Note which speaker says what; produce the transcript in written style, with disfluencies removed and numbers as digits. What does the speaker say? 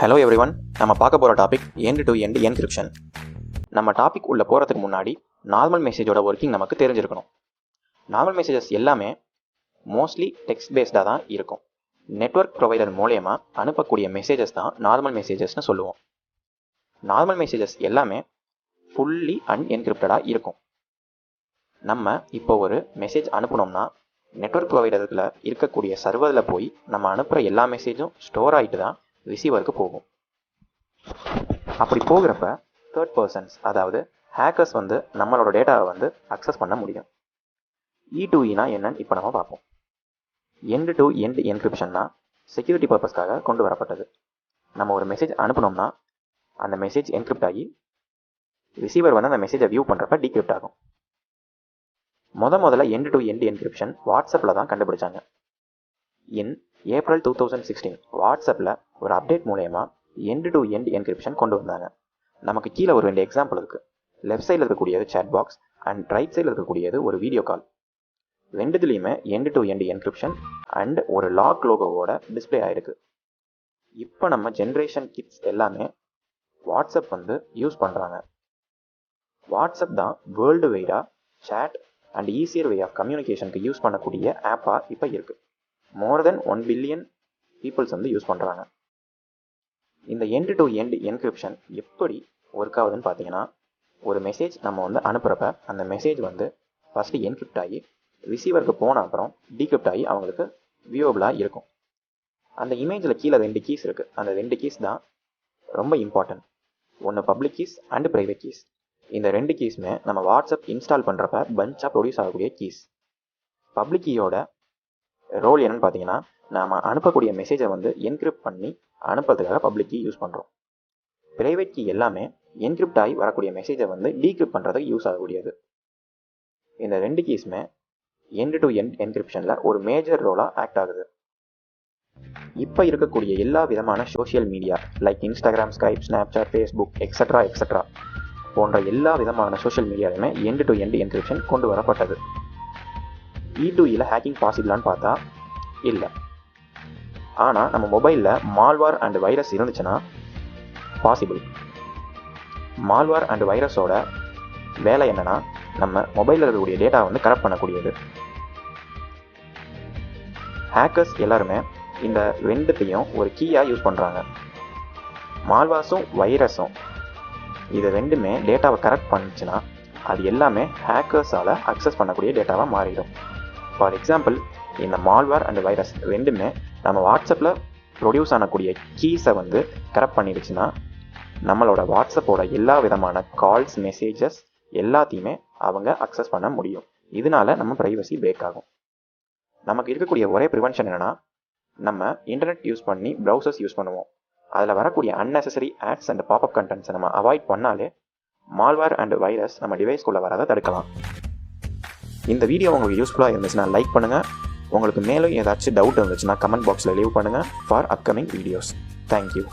Speaker 1: Hello everyone, நம்ம பார்க்க போகிற topic end to end encryption. நம்ம டாபிக் உள்ள போகிறதுக்கு முன்னாடி நார்மல் மெசேஜோட ஒர்க்கிங் நமக்கு தெரிஞ்சிருக்கணும். நார்மல் மெசேஜஸ் எல்லாமே மோஸ்ட்லி டெக்ஸ்ட் பேஸ்டாக தான் இருக்கும். நெட்வொர்க் ப்ரொவைடர் மூலயமா அனுப்பக்கூடிய மெசேஜஸ் தான் நார்மல் மெசேஜஸ்னு சொல்லுவோம். நார்மல் மெசேஜஸ் எல்லாமே ஃபுல்லி அன்என்கிரிப்டடாக இருக்கும். நம்ம இப்போ ஒரு மெசேஜ் அனுப்பினோம்னா நெட்வொர்க் ப்ரொவைடரில் இருக்கக்கூடிய சர்வரில் போய் நம்ம அனுப்புகிற எல்லா மெசேஜும் ஸ்டோர் ஆகிட்டு தான் ரிசீவருக்கு போகும். அப்படி போகிறப்ப தேர்ட் பர்சன்ஸ், அதாவது ஹேக்கர்ஸ் நம்மளோட டேட்டாவை அக்சஸ் பண்ண முடியும். E2Eனா என்னன்னு இப்போ நம்ம பார்ப்போம். எண்ட் டு எண்ட் என்கிரிப்ஷன்னா செக்யூரிட்டி பர்பஸ்க்காக கொண்டு வரப்பட்டது. நம்ம ஒரு மெசேஜ் அனுப்பினோம்னா அந்த மெசேஜ் என்கிரிப்ட் ஆகி ரிசீவர் அந்த மெசேஜை வியூ பண்ணுறப்ப டீக்ரிப்ட் ஆகும். முதல்ல எண்ட் டு எண்ட் என்கிரிப்ஷன் வாட்ஸ்அப்பில் தான் கண்டுபிடிச்சாங்க. ஏப்ரல் 2016 வாட்ஸ்அப்பில் ஒரு அப்டேட் மூலயமா எண்ட் டு எண்ட் என்கிரிப்ஷன் கொண்டு வந்தாங்க. நமக்கு கீழே ஒரு 2 எக்ஸாம்பிள் இருக்குது. லெஃப்ட் சைடில் இருக்கக்கூடியது சேட் பாக்ஸ் அண்ட் ரைட் சைடில் இருக்கக்கூடியது ஒரு வீடியோ கால். ரெண்டுத்துலேயுமே end to end encryption and ஒரு லாக் லோகோவோட டிஸ்பிளே ஆகிருக்கு. இப்போ நம்ம ஜென்ரேஷன் கிட்ஸ் எல்லாமே வாட்ஸ்அப் யூஸ் பண்ணுறாங்க. வாட்ஸ்அப் தான் வேர்ல்டு வைடாக chat and easier way of கம்யூனிகேஷனுக்கு யூஸ் பண்ணக்கூடிய ஆப்பாக இப்போ இருக்குது. More than 1 billion peoples use பண்ணுறாங்க. இந்த எண்ட் டு எண்ட் என்கிரிப்ஷன் எப்படி ஒர்க் ஆகுதுன்னு பார்த்தீங்கன்னா, ஒரு மெசேஜ் நம்ம அனுப்புகிறப்ப அந்த மெசேஜ் ஃபஸ்ட்டு என்கிரிப்ட் ஆகி ரிசீவருக்கு போன அப்புறம் டீக்ரிப்ட் ஆகி அவங்களுக்கு வியூவபிளாக இருக்கும். அந்த இமேஜில் கீழே 2 கீஸ் இருக்குது. அந்த 2 கீஸ் தான் ரொம்ப இம்பார்ட்டன்ட். ஒன்று public keys and private keys. இந்த 2 கீஸுமே நம்ம வாட்ஸ்அப் இன்ஸ்டால் பண்ணுறப்ப பஞ்சாக ப்ரொடியூஸ் ஆகக்கூடிய கீஸ். பப்ளிக் கீயோட ரோல் என்னன்னு பார்த்தீங்கன்னா, நாம் அனுப்பக்கூடிய மெசேஜை என்கிரிப்ட் பண்ணி அனுப்புறதுக்காக பப்ளிக் கீ யூஸ் பண்ணுறோம். ப்ரைவேட் கீ எல்லாமே என்கிரிப்ட் ஆகி வரக்கூடிய மெசேஜை டீக்ரிப்ட் பண்ணுறதுக்கு யூஸ் ஆகக்கூடியது. இந்த 2 கீஸுமே எண்ட் டு எண்ட் என்கிரிப்ஷனில் ஒரு மேஜர் ரோலாக ஆக்ட் ஆகுது. இப்போ இருக்கக்கூடிய எல்லா விதமான social media like Instagram, Skype, Snapchat, Facebook extra போன்ற எல்லா விதமான சோஷியல் மீடியாலுமே எண்ட் டு எண்ட் என்கிரிப்ஷன் கொண்டு வரப்பட்டது. E2Eல ஹேக்கிங் பாசிபிளான்னு பார்த்தா இல்லை. ஆனால் நம்ம மொபைலில் மால்வார் அண்ட் வைரஸ் இருந்துச்சுன்னா பாசிபிள். மால்வார் அண்ட் வைரஸோட வேலை என்னன்னா, நம்ம மொபைலில் இருக்கக்கூடிய டேட்டா கரெக்ட் பண்ணக்கூடியது. ஹேக்கர்ஸ் எல்லாருமே இந்த 2த்தையும் ஒரு கீயாக யூஸ் பண்ணுறாங்க. மால்வார்ஸும் வைரஸும் இது 2மே டேட்டாவை கரெக்ட் பண்ணுச்சுன்னா அது எல்லாமே ஹேக்கர்ஸால் அக்சஸ் பண்ணக்கூடிய டேட்டாவாக மாறிடும். ஃபார் எக்ஸாம்பிள், இந்த மால்வேர் அண்ட் வைரஸ் 2மே நம்ம வாட்ஸ்அப்பில் ப்ரொடியூஸ் ஆகக்கூடிய கீஸை கரெக்ட் பண்ணிடுச்சுன்னா நம்மளோட வாட்ஸ்அப்போட எல்லா விதமான கால்ஸ், மெசேஜஸ் எல்லாத்தையுமே அவங்க அக்சஸ் பண்ண முடியும். இதனால நம்ம ப்ரைவசி பிரேக் ஆகும். நமக்கு இருக்கக்கூடிய ஒரே ப்ரிவென்ஷன் என்னென்னா, நம்ம இன்டர்நெட் யூஸ் பண்ணி ப்ரௌசர்ஸ் யூஸ் பண்ணுவோம். அதில் வரக்கூடிய அன்னெசரி ஆட்ஸ் அண்ட் பாப்அப் கண்டென்ட்ஸை நம்ம அவாய்ட் பண்ணாலே மால்வேர் அண்ட் வைரஸ் நம்ம டிவைஸ்குள்ளே வராத தடுக்கலாம். இந்த வீடியோ உங்களுக்கு யூஸ்ஃபுல்லாக இருந்துச்சுன்னா லைக் பண்ணுங்கள். உங்களுக்கு மேலும் ஏதாச்சும் டவுட் இருந்துச்சுன்னா கமெண்ட் பாக்ஸில் லீவ் பண்ணுங்கள் ஃபார் அப்கமிங் வீடியோஸ். தேங்க்யூ.